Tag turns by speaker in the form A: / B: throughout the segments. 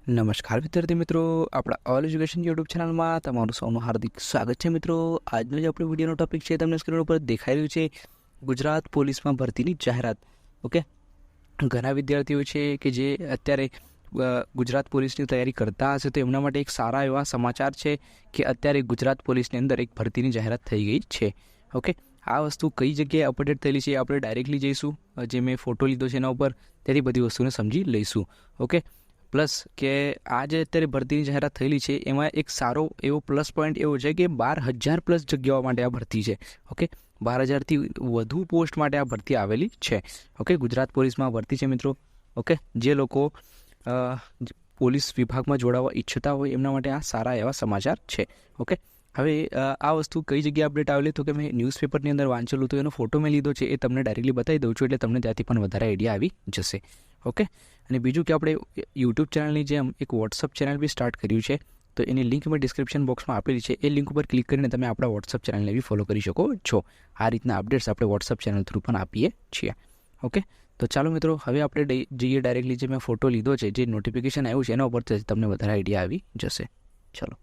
A: નમસ્કાર વિદ્યાર્થી મિત્રો, આપણા ઓલ એજ્યુકેશન યુટ્યુબ ચેનલમાં તમારું સૌનું હાર્દિક સ્વાગત છે. મિત્રો, આજનો જે આપણો વિડીયોનો ટોપિક છે તમને સ્ક્રીન ઉપર દેખાઈ રહ્યું છે, ગુજરાત પોલીસમાં ભરતીની જાહેરાત. ઓકે, ઘણા વિદ્યાર્થીઓ છે કે જે અત્યારે ગુજરાત પોલીસની તૈયારી કરતા હશે, તો એમના માટે એક સારા એવા સમાચાર છે કે અત્યારે ગુજરાત પોલીસની અંદર એક ભરતીની જાહેરાત થઈ ગઈ છે. ઓકે, આ વસ્તુ કઈ જગ્યાએ અપડેટ થયેલી છે આપણે ડાયરેક્ટલી જઈશું, જે મેં ફોટો લીધો છે એના ઉપર, તેથી બધી વસ્તુને સમજી લઈશું. ઓકે, પ્લસ કે આ જે અત્યારે ભરતીની જાહેરાત થયેલી છે એમાં એક સારો એવો પ્લસ પોઈન્ટ એવો છે કે 12,000 પ્લસ જગ્યાઓ માટે આ ભરતી છે. ઓકે, 12,000થી વધુ પોસ્ટ માટે આ ભરતી આવેલી છે. ઓકે, ગુજરાત પોલીસમાં ભરતી છે મિત્રો. ઓકે, જે લોકો પોલીસ વિભાગમાં જોડાવા ઈચ્છતા હોય એમના માટે આ સારા એવા સમાચાર છે. ઓકે, હવે આ વસ્તુ કઈ જગ્યાએ અપડેટ આવેલી, તો કે મેં ન્યૂઝપેપરની અંદર વાંચેલું તો એનો ફોટો મેં લીધો છે, એ તમને ડાયરેક્ટલી બતાવી દઉં છું, એટલે તમને ત્યાંથી પણ વધારે આઈડિયા આવી જશે. ઓકે, અને બીજું કે આપણે યુટ્યુબ ચેનલની જેમ એક વોટ્સઅપ ચેનલ બી સ્ટાર્ટ કર્યું છે, તો એની લિંક મેં ડિસ્ક્રિપ્શન બોક્સમાં આપેલી છે. એ લિંક ઉપર ક્લિક કરીને તમે આપણા વોટ્સઅપ ચેનલને બી ફોલો કરી શકો છો. આ રીતના અપડેટ્સ આપણે વોટ્સઅપ ચેનલ થ્રુ પણ આપીએ છીએ. ઓકે, તો ચાલો મિત્રો, હવે આપણે જઈએ ડાયરેક્ટલી, જે મેં ફોટો લીધો છે, જે નોટિફિકેશન આવ્યું છે એના ઉપરથી તમને વધારે આઈડિયા આવી જશે. ચલો,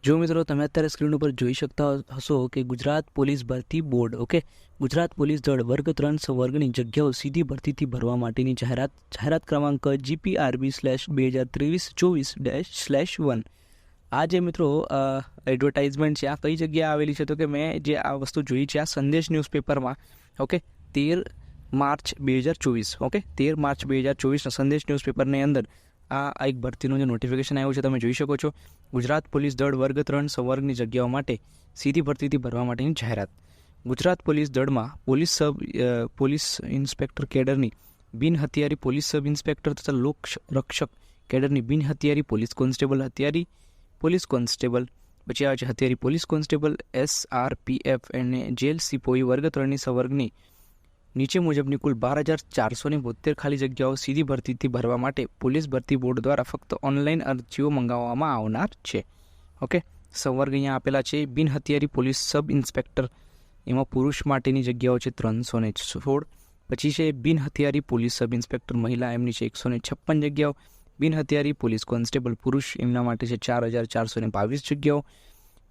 A: જો મિત્રો તમે અત્યારે સ્ક્રીન ઉપર જોઈ શકતા હશો કે ગુજરાત પોલીસ ભરતી બોર્ડ, ઓકે, ગુજરાત પોલીસ દળ વર્ગ 3 સંવર્ગની જગ્યાઓ સીધી ભરતીથી ભરવા માટેની જાહેરાત ક્રમાંક GPRB/2023-24-1. આ જે મિત્રો એડવર્ટાઇઝમેન્ટ છે, આ કઈ જગ્યાએ આવેલી છે, તો કે મેં જે આ વસ્તુ જોઈ છે આ સંદેશ ન્યૂઝપેપરમાં. ઓકે, 13 માર્ચ 2024, ઓકે, 13 માર્ચ 2024 સંદેશ ન્યૂઝપેપરની અંદર આ એક ભરતીનું જે નોટિફિકેશન આવ્યું છે તમે જોઈ શકો છો. ગુજરાત પોલીસ દળ વર્ગ 3 સંવર્ગની જગ્યાઓ માટે સીધી ભરતીથી ભરવા માટેની જાહેરાત. ગુજરાત પોલીસ દળમાં પોલીસ ઇન્સ્પેક્ટર કેડરની બિન હથિયારી પોલીસ સબ ઇન્સ્પેક્ટર તથા લોકરક્ષક કેડરની બિન હથિયારી પોલીસ કોન્સ્ટેબલ, હથિયારી પોલીસ કોન્સ્ટેબલ, પછી આવે છે હથિયારી પોલીસ કોન્સ્ટેબલ, SRPF અને જેલ સિપોઈ વર્ગ 3ની સંવર્ગની નીચે મુજબની કુલ 12,472 ખાલી જગ્યાઓ સીધી ભરતીથી ભરવા માટે પોલીસ ભરતી બોર્ડ દ્વારા ફક્ત ઓનલાઈન અરજીઓ મંગાવવામાં આવનાર છે. ઓકે, સંવર્ગ અહીંયા આપેલા છે. બિન હથિયારી પોલીસ સબ ઇન્સ્પેક્ટર, એમાં પુરુષ માટેની જગ્યાઓ છે 316. પછી છે બિન હથિયારી પોલીસ સબ ઇન્સ્પેક્ટર મહિલા, એમની છે 156 જગ્યાઓ. બિન હથિયારી પોલીસ કોન્સ્ટેબલ પુરુષ, એમના માટે છે 4,422 જગ્યાઓ.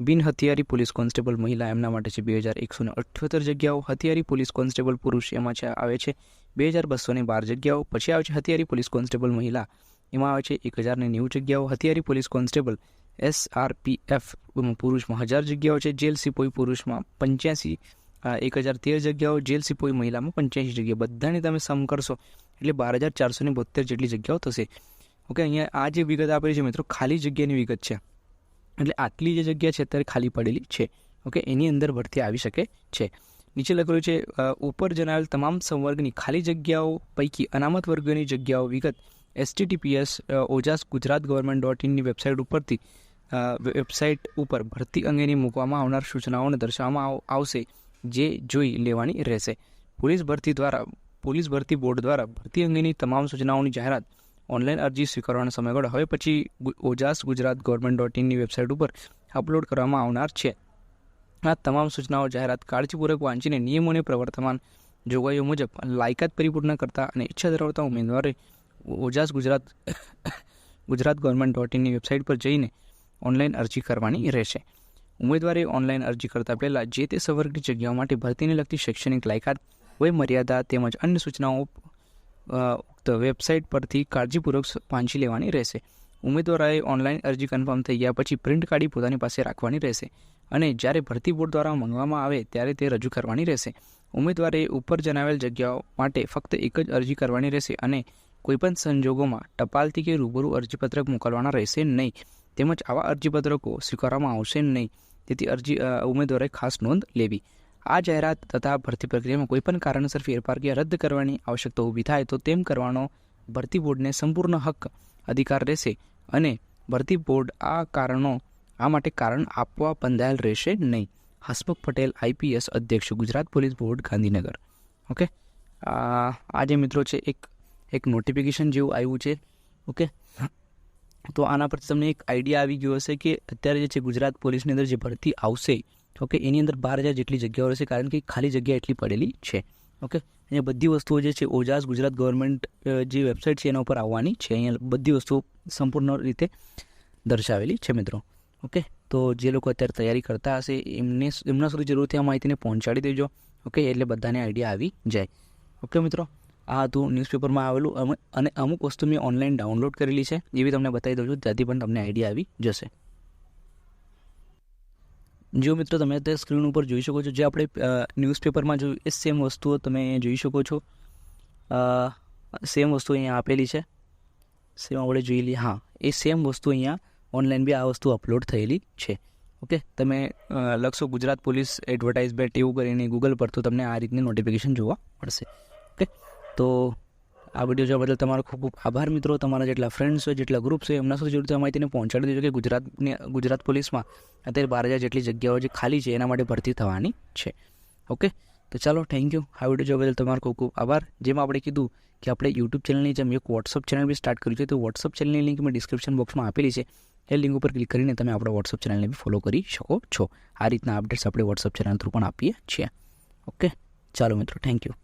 A: બિન હથિયારી પોલીસ કોન્સ્ટેબલ મહિલા, એમના માટે છે 2,178 જગ્યાઓ. હથિયારી પોલીસ કોન્સ્ટેબલ પુરુષ, એમાં આવે છે 2,212 જગ્યાઓ. પછી આવે છે હથિયારી પોલીસ કોન્સ્ટેબલ મહિલા, એમાં આવે છે 1,090 જગ્યાઓ. હથિયારી પોલીસ કોન્સ્ટેબલ SRPF પુરુષમાં 1,000 જગ્યાઓ છે. જેલ સિપોઈ પુરુષમાં 1,013 જગ્યાઓ. જેલ સિપોઈ મહિલામાં 85 જગ્યાઓ. બધાની તમે સમ કરશો એટલે 12,472 જેટલી જગ્યાઓ થશે. ઓકે, અહીંયા આ જે વિગત આપેલી છે મિત્રો, ખાલી જગ્યાની વિગત છે, એટલે આટલી જે જગ્યા છે અત્યારે ખાલી પડેલી છે. ઓકે, એની અંદર ભરતી આવી શકે છે. નીચે લખેલું છે ઉપર જણાવેલ તમામ સંવર્ગની ખાલી જગ્યાઓ પૈકી અનામત વર્ગની જગ્યાઓ વિગત https://ojasgujaratgovernment.in વેબસાઇટ ઉપરથી વેબસાઇટ ઉપર ભરતી અંગેની મૂકવામાં આવનાર સૂચનાઓને દર્શાવવામાં આવશે, જે જોઈ લેવાની રહેશે. પોલીસ ભરતી બોર્ડ દ્વારા ભરતી અંગેની તમામ સૂચનાઓની જાહેરાત ઓનલાઈન અરજી સ્વીકારવાનો સમયગાળો હવે પછી OJASgujaratgovernment.in વેબસાઇટ ઉપર અપલોડ કરવામાં આવનાર છે. આ તમામ સૂચનાઓ જાહેરાત કાળજીપૂર્વક વાંચીને નિયમોને પ્રવર્તમાન જોગવાઈઓ મુજબ લાયકાત પરિપૂર્ણ કરતા અને ઈચ્છા ધરાવતા ઉમેદવારે OJASgujaratgovernment.in વેબસાઇટ પર જઈને ઓનલાઈન અરજી કરવાની રહેશે. ઉમેદવારે ઓનલાઈન અરજી કરતા પહેલાં જે તે સંવર્ગની જગ્યાઓ માટે ભરતીને લગતી શૈક્ષણિક લાયકાત, વય મર્યાદા તેમજ અન્ય સૂચનાઓ વેબસાઇટ પરથી કાળજીપૂર્વક વાંચી લેવાની રહેશે. ઉમેદવારોએ ઓનલાઈન અરજી કન્ફર્મ થઈ ગયા પછી પ્રિન્ટ કાઢી પોતાની પાસે રાખવાની રહેશે અને જ્યારે ભરતી બોર્ડ દ્વારા મંગાવવામાં આવે ત્યારે તે રજૂ કરવાની રહેશે. ઉમેદવારે ઉપર જણાવેલ જગ્યાઓ માટે ફક્ત એક જ અરજી કરવાની રહેશે અને કોઈપણ સંજોગોમાં ટપાલથી કે રૂબરૂ અરજીપત્રક મોકલવાના રહેશે નહીં, તેમજ આવા અરજીપત્રકો સ્વીકારવામાં આવશે નહીં. તેથી ઉમેદવારે ખાસ નોંધ લેવી. આ જાહેરાત તથા ભરતી પ્રક્રિયામાં કોઈપણ કારણસર ફેરફાર કે રદ કરવાની આવશ્યકતા ઊભી થાય તો તેમ કરવાનો ભરતી બોર્ડને સંપૂર્ણ હક અધિકાર રહેશે અને ભરતી બોર્ડ આ માટે કારણ આપવા બંધાયેલ રહેશે નહીં. હસમુખ પટેલ, IPS અધ્યક્ષ, Gujarat police board, Gandhinagar. Okay, આ જે મિત્રો છે એક નોટિફિકેશન જેવું આવ્યું છે. ઓકે, તો આના પરથી તમને એક આઈડિયા આવી ગયો હશે કે અત્યારે જે છે ગુજરાત પોલીસની અંદર જે ભરતી આવશે, ઓકે, એની અંદર 12,000 જેટલી જગ્યાઓ રહેશે, કારણ કે ખાલી જગ્યા એટલી પડેલી છે. ઓકે, અહીંયા બધી વસ્તુઓ જે છે ઓજાસ ગુજરાત ગવર્મેન્ટ જે વેબસાઇટ છે એના ઉપર આવવાની છે. અહીંયા બધી વસ્તુઓ સંપૂર્ણ રીતે દર્શાવેલી છે મિત્રો. ઓકે, તો જે લોકો અત્યારે તૈયારી કરતા હશે એમના સુધી જરૂરથી આ માહિતીને પહોંચાડી દેજો. ઓકે, એટલે બધાને આઈડિયા આવી જાય. ઓકે મિત્રો, આ હતું ન્યૂઝપેપરમાં આવેલું અને અમુક વસ્તુ મેં ઓનલાઈન ડાઉનલોડ કરેલી છે એ બી તમને બતાવી દઉં છું, ત્યાંથી પણ તમને આઈડિયા આવી જશે. જો મિત્રો તમે અત્યારે સ્ક્રીન ઉપર જોઈ શકો છો જે આપણે ન્યૂઝપેપરમાં જોયું એ સેમ વસ્તુઓ તમે જોઈ શકો છો. સેમ વસ્તુ અહીંયા આપેલી છે, સેમ આપણે જોઈ લઈએ. હા, એ સેમ વસ્તુ અહીંયા ઓનલાઈન બી આ વસ્તુ અપલોડ થયેલી છે. ઓકે, તમે લખશો ગુજરાત પોલીસ એડવર્ટાઇઝમેન્ટ એવું કરીને ગૂગલ પર તો તમને આ રીતની નોટિફિકેશન જોવા મળશે. ઓકે, તો આ વિડીયો જોવા બદલ તમારો ખૂબ ખૂબ આભાર મિત્રો. તમારા જેટલા ફ્રેન્ડ્સ હોય, જેટલા ગ્રુપ્સ હોય એમના સુધી જરૂરથી આ માહિતીને પહોંચાડી દેજો કે ગુજરાત પોલીસમાં અત્યારે 12,000 જેટલી જગ્યાઓ જે ખાલી છે એના માટે ભરતી થવાની છે. ઓકે, તો ચાલો, થેન્ક યુ. આ વિડીયો જોવા બદલ તમારો ખૂબ ખૂબ આભાર. જેમ આપણે કીધું કે આપણે યુટ્યુબ ચેનલની જેમ એક વોટ્સઅપ ચેનલ બી સ્ટાર્ટ કર્યું છે, તો વોટ્સઅપ ચેનલની લિંક મેં ડિસ્ક્રિપ્શન બોક્સમાં આપેલી છે. એ લિંક ઉપર ક્લિક કરીને તમે આપણા વોટ્સઅપ ચેનલને બી ફોલો કરી શકો છો. આ રીતના અપડેટ્સ આપણે વોટ્સઅપ ચેનલ થ્રુ પણ આપીએ છીએ. ઓકે, ચાલો મિત્રો, થેન્ક યુ.